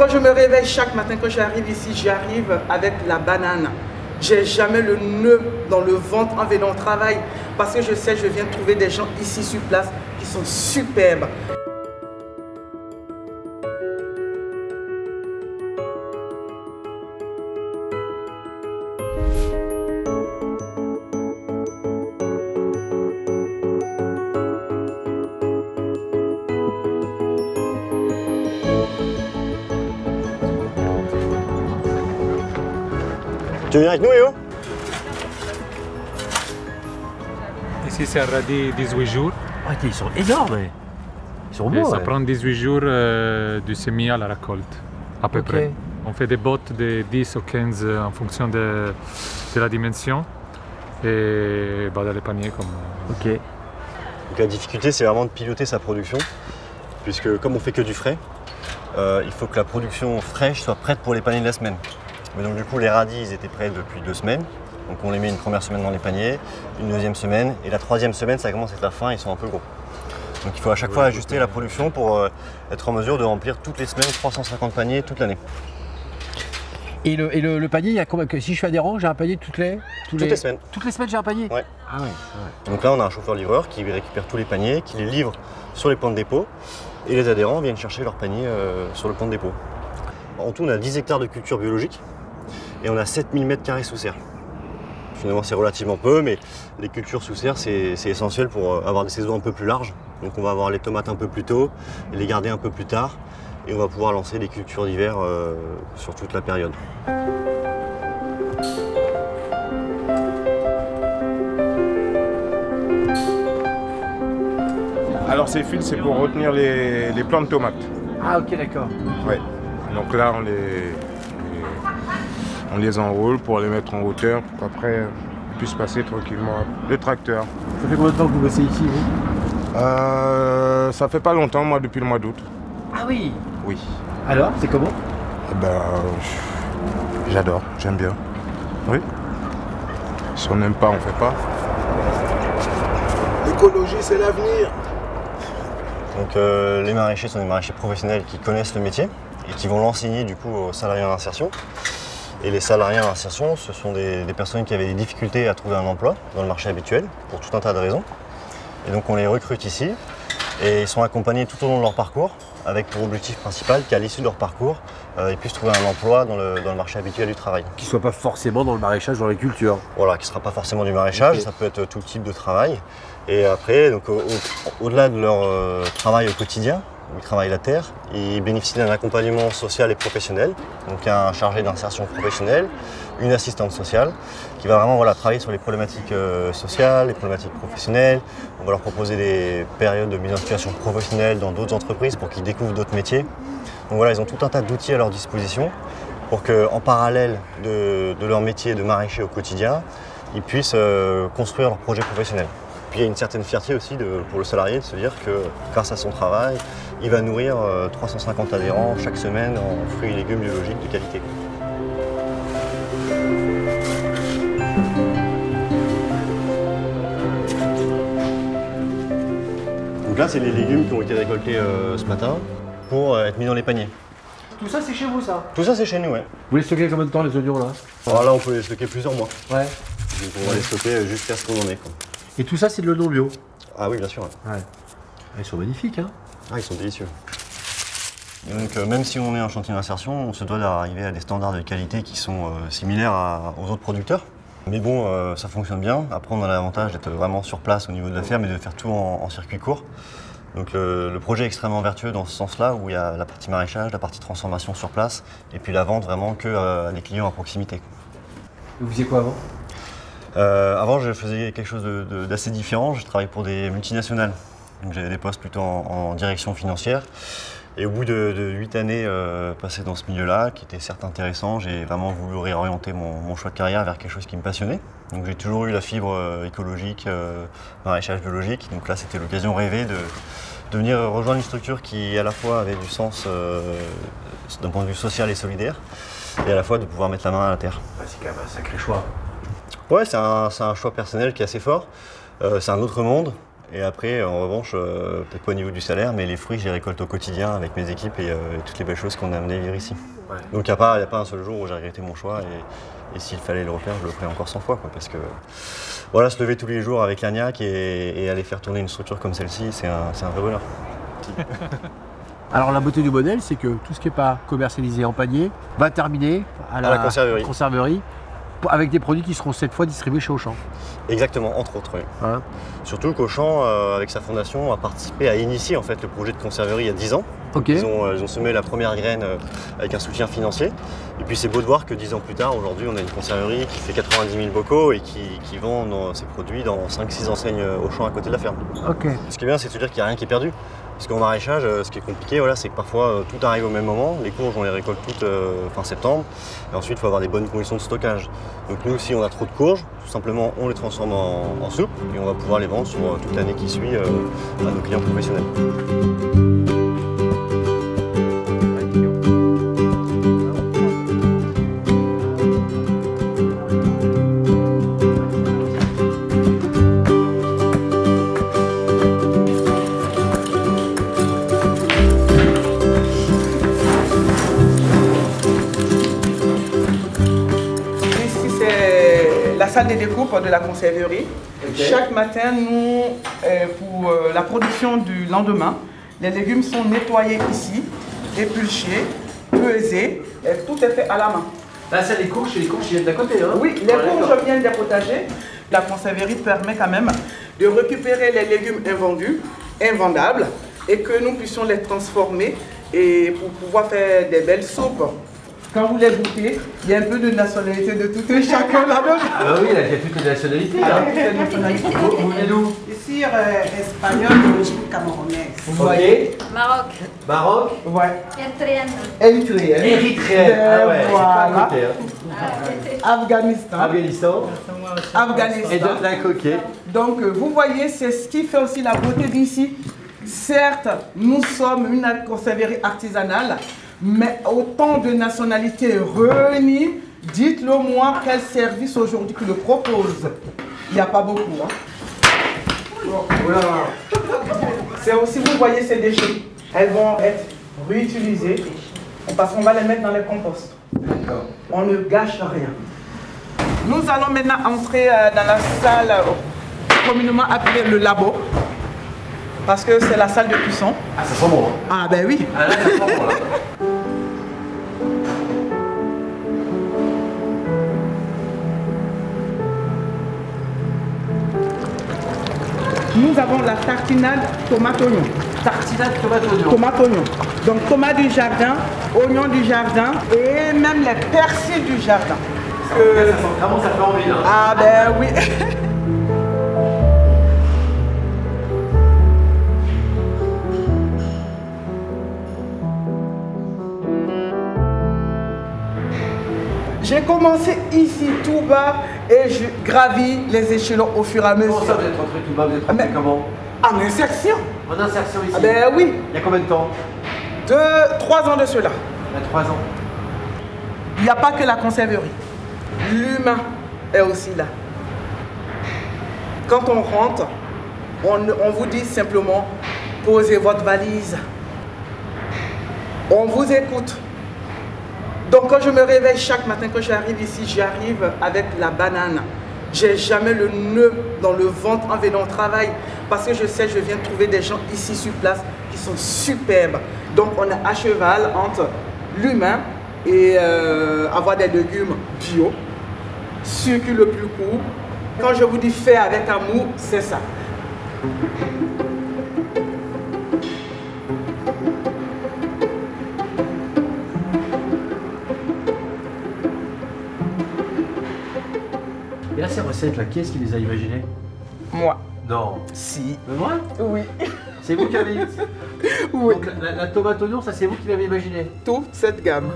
Quand je me réveille chaque matin, quand j'arrive ici, j'arrive avec la banane. J'ai jamais le nœud dans le ventre en venant au travail parce que je sais que je viens trouver des gens ici sur place qui sont superbes. Tu viens avec nous, Léo? Ici, c'est un radis 18 jours. Ah, ils sont énormes. Ils sont Et beaux. ça prend 18 jours du semis à la récolte, à peu près. On fait des bottes de 10 ou 15 en fonction de la dimension. Et dans les paniers comme... Ok. Donc la difficulté, c'est vraiment de piloter sa production, puisque comme on fait que du frais, il faut que la production fraîche soit prête pour les paniers de la semaine. Mais donc du coup, les radis, ils étaient prêts depuis 2 semaines. Donc on les met une première semaine dans les paniers, une deuxième semaine, et la troisième semaine, ça commence à être la fin, ils sont un peu gros. Donc il faut à chaque fois ajuster la production pour être en mesure de remplir toutes les semaines 350 paniers toute l'année. Et le panier, il y a combien? Si je suis adhérent, j'ai un panier toutes les semaines. Toutes les semaines, j'ai un panier? Ouais. Ah ouais. Donc là, on a un chauffeur-livreur qui récupère tous les paniers, qui les livre sur les points de dépôt, et les adhérents viennent chercher leurs paniers sur le point de dépôt. En tout, on a 10 hectares de culture biologique et on a 7000 m² sous serre. Finalement, c'est relativement peu, mais les cultures sous serre, c'est essentiel pour avoir des saisons un peu plus larges. Donc on va avoir les tomates un peu plus tôt et les garder un peu plus tard. Et on va pouvoir lancer les cultures d'hiver sur toute la période. Alors ces fils, c'est pour retenir les plants de tomates. Ah ok, d'accord. Ouais. Donc là, on les enroule pour les mettre en hauteur, pour qu'après, on puisse passer tranquillement le tracteur. Ça fait combien de temps que vous bossez ici, vous? Ça fait pas longtemps, moi, depuis le mois d'août. Ah oui. Oui. Alors, c'est comment? Eh ben, j'adore, j'aime bien. Oui. Si on n'aime pas, on fait pas. L'écologie, c'est l'avenir. Donc les maraîchers sont des maraîchers professionnels qui connaissent le métier et qui vont l'enseigner du coup aux salariés en insertion. Et les salariés en insertion, ce sont des personnes qui avaient des difficultés à trouver un emploi dans le marché habituel pour tout un tas de raisons. Et donc on les recrute ici et ils sont accompagnés tout au long de leur parcours avec pour objectif principal qu'à l'issue de leur parcours, ils puissent trouver un emploi dans le marché habituel du travail. Qui ne soit pas forcément dans le maraîchage, dans l'agriculture. Voilà, qui ne sera pas forcément du maraîchage, ça peut être tout type de travail. Et après, donc, au-delà de leur travail au quotidien, où ils travaillent la terre, ils bénéficient d'un accompagnement social et professionnel. Donc il y a un chargé d'insertion professionnelle, une assistante sociale, qui va vraiment travailler sur les problématiques sociales, les problématiques professionnelles. On va leur proposer des périodes de mise en situation professionnelle dans d'autres entreprises pour qu'ils découvrent d'autres métiers. Donc voilà, ils ont tout un tas d'outils à leur disposition pour qu'en parallèle de leur métier de maraîcher au quotidien, ils puissent construire leur projet professionnel. Puis il y a une certaine fierté aussi pour le salarié de se dire que grâce à son travail, il va nourrir 350 adhérents chaque semaine en fruits et légumes biologiques de qualité. Donc là, c'est les légumes qui ont été récoltés ce matin pour être mis dans les paniers. Tout ça, c'est chez vous, ça? Tout ça, c'est chez nous, ouais. Vous les stockez combien de temps, les oignons, là? Alors là, on peut les stocker plusieurs mois. Ouais. Donc on va les stocker jusqu'à ce qu'on en ait, quoi. Et tout ça, c'est de l'oignon bio? Ah oui, bien sûr. Ouais. Ils sont magnifiques, hein? Ah, ils sont délicieux. Et donc, même si on est en chantier d'insertion, on se doit d'arriver à des standards de qualité qui sont similaires aux autres producteurs. Mais bon, ça fonctionne bien. Après, on a l'avantage d'être vraiment sur place au niveau de la ferme et de faire tout en circuit court. Donc le projet est extrêmement vertueux dans ce sens-là, où il y a la partie maraîchage, la partie transformation sur place, et puis la vente vraiment que à des clients à proximité. Vous faisiez quoi avant? Avant, je faisais quelque chose d'assez différent. Je travaillais pour des multinationales. Donc j'avais des postes plutôt en direction financière. Et au bout de 8 années passées dans ce milieu-là, qui était certes intéressant, j'ai vraiment voulu réorienter mon choix de carrière vers quelque chose qui me passionnait. Donc j'ai toujours eu la fibre écologique, maraîchage biologique. Donc là, c'était l'occasion rêvée de venir rejoindre une structure qui à la fois avait du sens d'un point de vue social et solidaire, et à la fois de pouvoir mettre la main à la terre. C'est quand même un sacré choix. Ouais, c'est un choix personnel qui est assez fort. C'est un autre monde. Et après, en revanche, peut-être pas au niveau du salaire, mais les fruits, je les récolte au quotidien avec mes équipes et toutes les belles choses qu'on a amenées vivre ici. Ouais. Donc il n'y a pas un seul jour où j'ai regretté mon choix et s'il fallait le refaire, je le ferais encore 100 fois. Quoi, parce que voilà, se lever tous les jours avec l'Agnac et aller faire tourner une structure comme celle-ci, c'est un vrai bonheur. Alors la beauté du modèle, c'est que tout ce qui n'est pas commercialisé en panier va terminer à la conserverie avec des produits qui seront cette fois distribués chez Auchan. Exactement, entre autres, oui. Hein? Surtout qu'Auchan, avec sa fondation, a participé à initier en fait, le projet de conserverie il y a 10 ans. Okay. Ils ont semé la première graine avec un soutien financier. Et puis c'est beau de voir que 10 ans plus tard, aujourd'hui, on a une conserverie qui fait 90 000 bocaux et qui vend ses produits dans 5-6 enseignes Auchan à côté de la ferme. Okay. Ce qui est bien, c'est de se dire qu'il n'y a rien qui est perdu. Parce qu'en maraîchage, ce qui est compliqué, voilà, c'est que parfois tout arrive au même moment. Les courges, on les récolte toutes fin septembre. Et ensuite, il faut avoir des bonnes conditions de stockage. Donc nous, si on a trop de courges, tout simplement, on les transforme en soupe et on va pouvoir les vendre sur toute l'année qui suit à nos clients professionnels. Salle de découpe de la conserverie. Okay. Chaque matin, nous, pour la production du lendemain, les légumes sont nettoyés ici, épluchés, pesés, et tout est fait à la main. Là, c'est les courges qui viennent d'à côté, hein? Oui, les courges viennent des potagers. La conserverie permet quand même de récupérer les légumes invendus, invendables, et que nous puissions les transformer et pour pouvoir faire des belles soupes. Quand vous les goûtez, il y a un peu de nationalité de tout et chacun là-dedans. Ah oui, là, il y a toutes les nationalités. Vous venez d'où? Ici, espagnol d'origine camerounaise. Vous voyez? Maroc. Maroc? Ouais. Érythréenne. Érythréenne. Ah ouais, voilà. c'est pas à côté, hein. Afghanistan. Afghanistan. Et d'autres là, coquet. Donc, vous voyez, c'est ce qui fait aussi la beauté d'ici. Certes, nous sommes une conserverie artisanale, mais autant de nationalités réunies, dites-le moi quel service aujourd'hui qu'ils le proposent. Il n'y a pas beaucoup. Hein. Voilà. C'est aussi, vous voyez ces déchets, elles vont être réutilisées parce qu'on va les mettre dans les composts. On ne gâche rien. Nous allons maintenant entrer dans la salle communément appelée le labo. Parce que c'est la salle de cuisson. Ah, ça sent bon. Hein. Ah ben oui. Ah là, ça sent bon là. Nous avons la tartinade tomate-oignon. Tartinade tomate-oignon. Tomate-oignon. Donc tomate du jardin, oignon du jardin et même les persils du jardin. Ça sent vraiment, ça fait envie là. Ah ben oui. J'ai commencé ici tout bas et je gravis les échelons au fur et à mesure. Comment ça, vous êtes rentré tout bas? Vous êtes rentré comment? En insertion. En insertion ici? Ah ben oui. Il y a combien de temps? 3 ans de cela. Il y a 3 ans. Il n'y a pas que la conserverie. L'humain est aussi là. Quand on rentre, on vous dit simplement, posez votre valise. On vous écoute. Donc quand je me réveille chaque matin, quand j'arrive ici, j'arrive avec la banane. J'ai jamais le nœud dans le ventre en venant au travail parce que je sais que je viens trouver des gens ici sur place qui sont superbes. Donc on est à cheval entre l'humain et avoir des légumes bio, circuit le plus court. Quand je vous dis faire avec amour, c'est ça. Et là, ces recettes là, qui est-ce qui les a imaginées? Moi. Non. Si. Moi? Oui. C'est vous qui avez. Oui. Donc la tomate oignon, ça c'est vous qui l'avez imaginé? Toute cette gamme.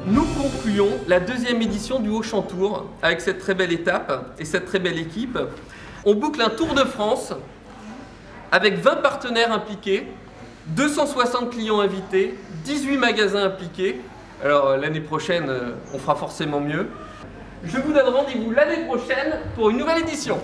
Nous concluons la 2e édition du Auchan Tour avec cette très belle étape et cette très belle équipe. On boucle un Tour de France avec 20 partenaires impliqués, 260 clients invités, 18 magasins impliqués. Alors l'année prochaine, on fera forcément mieux. Je vous donne rendez-vous l'année prochaine pour une nouvelle édition.